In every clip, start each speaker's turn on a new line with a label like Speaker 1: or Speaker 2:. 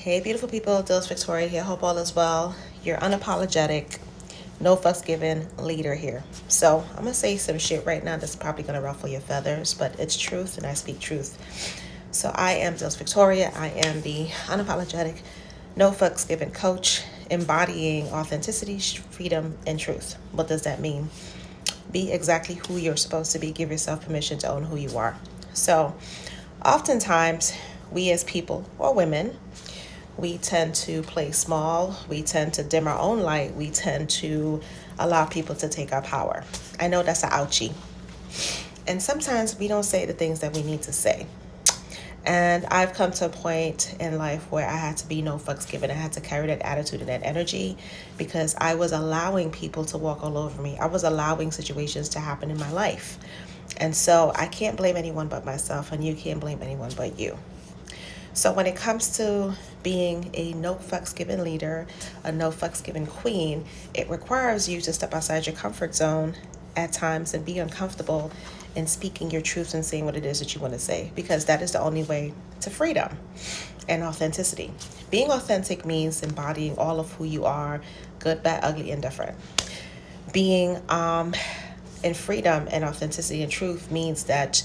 Speaker 1: Hey, beautiful people, Dhylles Victoria here. Hope all is well. Your unapologetic, no fucks given leader here. So I'm gonna say some shit right now that's probably gonna ruffle your feathers, but it's truth, and I speak truth. So I am Dhylles Victoria. I am the unapologetic, no fucks given coach, embodying authenticity, freedom, and truth. What does that mean? Be exactly who you're supposed to be. Give yourself permission to own who you are. So, oftentimes, we as people or women, we tend to play small. We tend to dim our own light. We tend to allow people to take our power. I know that's an ouchie. And sometimes we don't say the things that we need to say. And I've come to a point in life where I had to be no fucks given. I had to carry that attitude and that energy because I was allowing people to walk all over me. I was allowing situations to happen in my life. And so I can't blame anyone but myself, and you can't blame anyone but you. So when it comes to being a no fucks given leader, a no fucks given queen, it requires you to step outside your comfort zone at times and be uncomfortable in speaking your truth and saying what it is that you want to say, because that is the only way to freedom and authenticity. Being authentic means embodying all of who you are, good, bad, ugly, indifferent. Being in freedom and authenticity and truth means that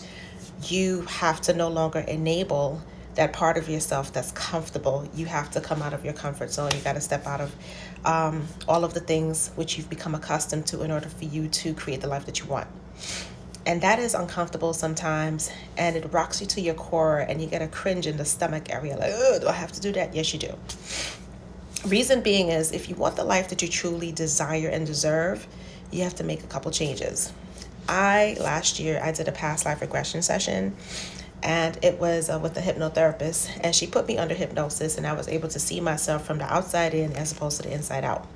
Speaker 1: you have to no longer enable that part of yourself that's comfortable. You have to come out of your comfort zone. You got to step out of all of the things which you've become accustomed to in order for you to create the life that you want. And that is uncomfortable sometimes, and it rocks you to your core, and you get a cringe in the stomach area, like, oh, do I have to do that? Yes, you do. Reason being is, if you want the life that you truly desire and deserve, you have to make a couple changes. Last year, I did a past life regression session, and it was with a hypnotherapist, and she put me under hypnosis, and I was able to see myself from the outside in as opposed to the inside out,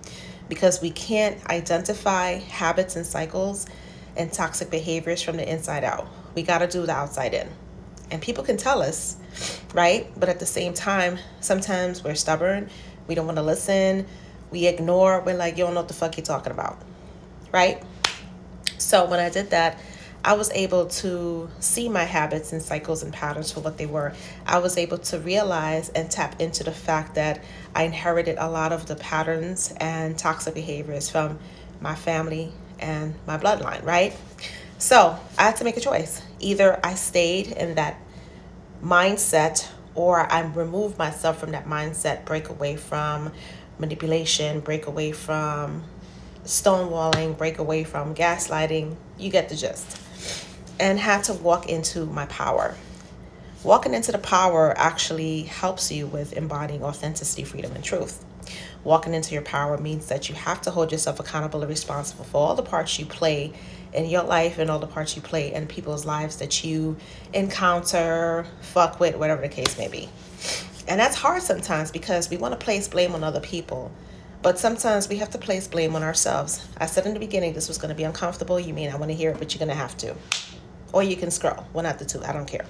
Speaker 1: because we can't identify habits and cycles and toxic behaviors from the inside out. We got to do the outside in, and people can tell us, right? But at the same time, sometimes we're stubborn. We don't want to listen. We ignore. We're like, you don't know what the fuck you're talking about, right? So when I did that, I was able to see my habits and cycles and patterns for what they were. I was able to realize and tap into the fact that I inherited a lot of the patterns and toxic behaviors from my family and my bloodline, right? So I had to make a choice. Either I stayed in that mindset, or I removed myself from that mindset, break away from manipulation, break away from stonewalling, break away from gaslighting. You get the gist. And had to walk into my power. Walking into the power actually helps you with embodying authenticity, freedom, and truth. Walking into your power means that you have to hold yourself accountable and responsible for all the parts you play in your life and all the parts you play in people's lives that you encounter, fuck with, whatever the case may be. And that's hard sometimes because we want to place blame on other people. But sometimes we have to place blame on ourselves. I said in the beginning this was going to be uncomfortable. You mean I want to hear it, but you're going to have to. Or you can scroll. One out the two. I don't care.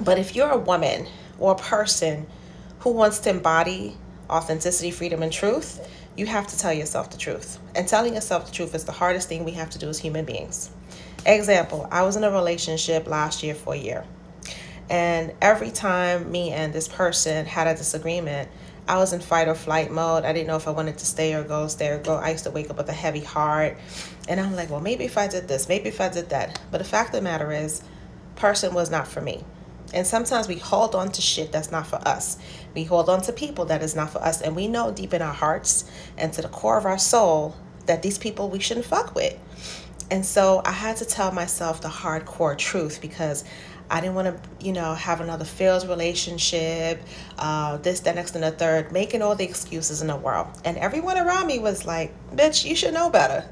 Speaker 1: But if you're a woman or a person who wants to embody authenticity, freedom, and truth, you have to tell yourself the truth. And telling yourself the truth is the hardest thing we have to do as human beings. Example, I was in a relationship last year for a year. And every time me and this person had a disagreement, I was in fight or flight mode. I didn't know if I wanted to stay or go. I used to wake up with a heavy heart. And I'm like, well, maybe if I did this, maybe if I did that. But the fact of the matter is, person was not for me. And sometimes we hold on to shit that's not for us. We hold on to people that is not for us. And we know deep in our hearts and to the core of our soul that these people we shouldn't fuck with. And so I had to tell myself the hardcore truth because I didn't want to, have another failed relationship, this, that, next, and the third, making all the excuses in the world. And everyone around me was like, bitch, you should know better.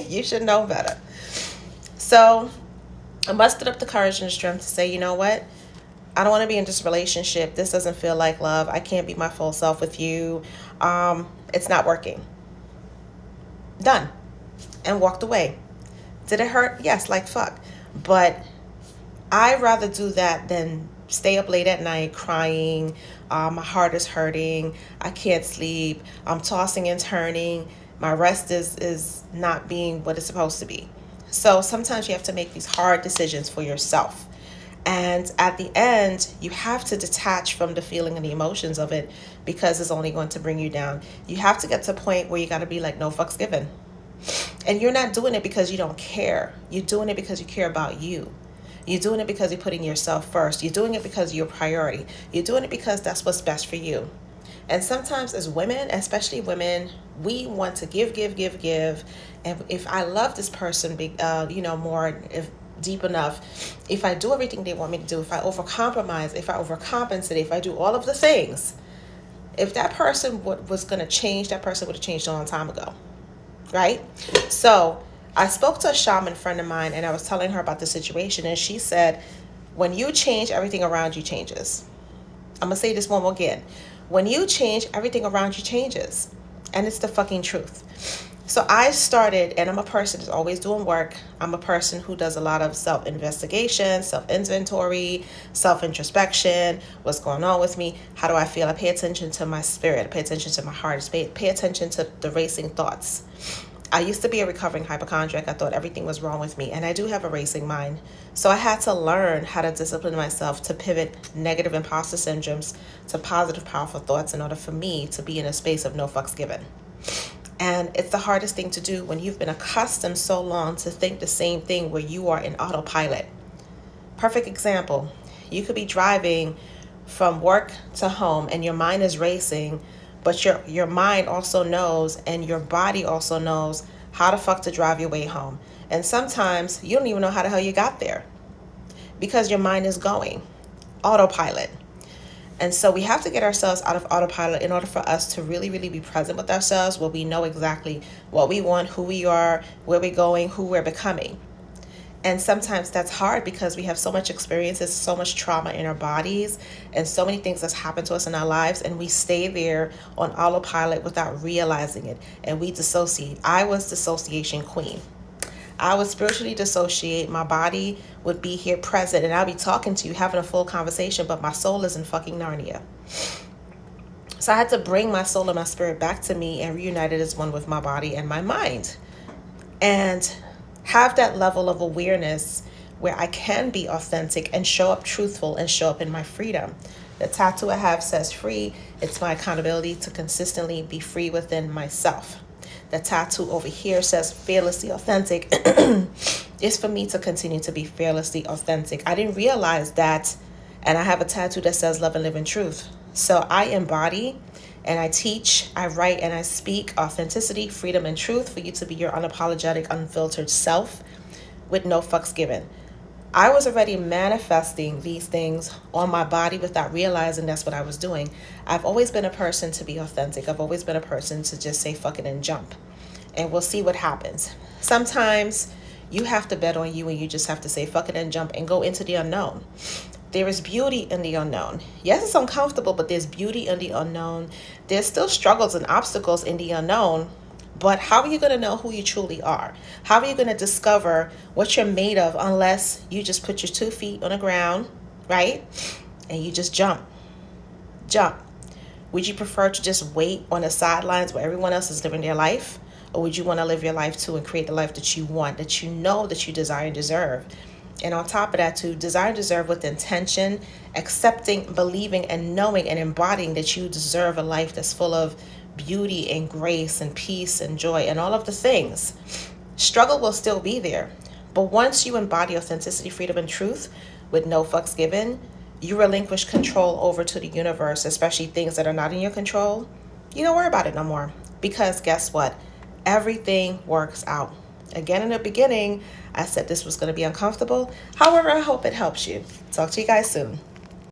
Speaker 1: You should know better. So I mustered up the courage and strength to say, you know what? I don't want to be in this relationship. This doesn't feel like love. I can't be my full self with you. It's not working. Done. And walked away. Did it hurt? Yes, like fuck. But I'd rather do that than stay up late at night crying. My heart is hurting. I can't sleep. I'm tossing and turning. My rest is not being what it's supposed to be. So sometimes you have to make these hard decisions for yourself. And at the end, you have to detach from the feeling and the emotions of it, because it's only going to bring you down. You have to get to a point where you got to be like, no fucks given. And you're not doing it because you don't care. You're doing it because you care about you. You're doing it because you're putting yourself first. You're doing it because you're a priority. You're doing it because that's what's best for you. And sometimes as women, especially women, we want to give. And if I love this person, more, if deep enough, if I do everything they want me to do, if I overcompromise, if I overcompensate, if I do all of the things, if that person was going to change, that person would have changed a long time ago. Right? So I spoke to a shaman friend of mine, and I was telling her about the situation, and she said, when you change, everything around you changes. I'm going to say this one more again. When you change, everything around you changes. And it's the fucking truth. So I started, and I'm a person who's always doing work. I'm a person who does a lot of self-investigation, self-inventory, self-introspection. What's going on with me? How do I feel? I pay attention to my spirit. I pay attention to my heart. I pay attention to the racing thoughts. I used to be a recovering hypochondriac. I thought everything was wrong with me. And I do have a racing mind. So I had to learn how to discipline myself to pivot negative imposter syndromes to positive, powerful thoughts in order for me to be in a space of no fucks given. And it's the hardest thing to do when you've been accustomed so long to think the same thing where you are in autopilot. Perfect example. You could be driving from work to home and your mind is racing, but your mind also knows and your body also knows how the fuck to drive your way home. And sometimes you don't even know how the hell you got there because your mind is going autopilot. And so we have to get ourselves out of autopilot in order for us to really, really be present with ourselves, where we know exactly what we want, who we are, where we're going, who we're becoming. And sometimes that's hard because we have so much experiences, so much trauma in our bodies, and so many things that's happened to us in our lives, and we stay there on autopilot without realizing it, and we dissociate. I was dissociation queen. I would spiritually dissociate. My body would be here present, and I'll be talking to you, having a full conversation, but my soul is in fucking Narnia. So I had to bring my soul and my spirit back to me and reunite it as one with my body and my mind. And have that level of awareness where I can be authentic and show up truthful and show up in my freedom. The tattoo I have says free. It's my accountability to consistently be free within myself. The tattoo over here says fearlessly authentic. It's for me to continue to be fearlessly authentic. I didn't realize that. And I have a tattoo that says love and live in truth. So I embody and I teach, I write, and I speak authenticity, freedom, and truth for you to be your unapologetic, unfiltered self with no fucks given. I was already manifesting these things on my body without realizing that's what I was doing. I've always been a person to be authentic. I've always been a person to just say fuck it and jump. And we'll see what happens. Sometimes you have to bet on you and you just have to say fuck it and jump and go into the unknown. There is beauty in the unknown. Yes, it's uncomfortable, but there's beauty in the unknown. There's still struggles and obstacles in the unknown. But how are you going to know who you truly are? How are you going to discover what you're made of unless you just put your 2 feet on the ground, right? And you just jump. Jump. Would you prefer to just wait on the sidelines where everyone else is living their life? Or would you want to live your life too and create the life that you want, that you know that you desire and deserve? And on top of that, to desire and deserve with intention, accepting, believing, and knowing and embodying that you deserve a life that's full of beauty and grace and peace and joy and all of the things. Struggle will still be there. But once you embody authenticity, freedom, and truth with no fucks given, you relinquish control over to the universe, especially things that are not in your control. You don't worry about it no more. Because guess what? Everything works out. Again, in the beginning, I said this was going to be uncomfortable. However, I hope it helps you. Talk to you guys soon.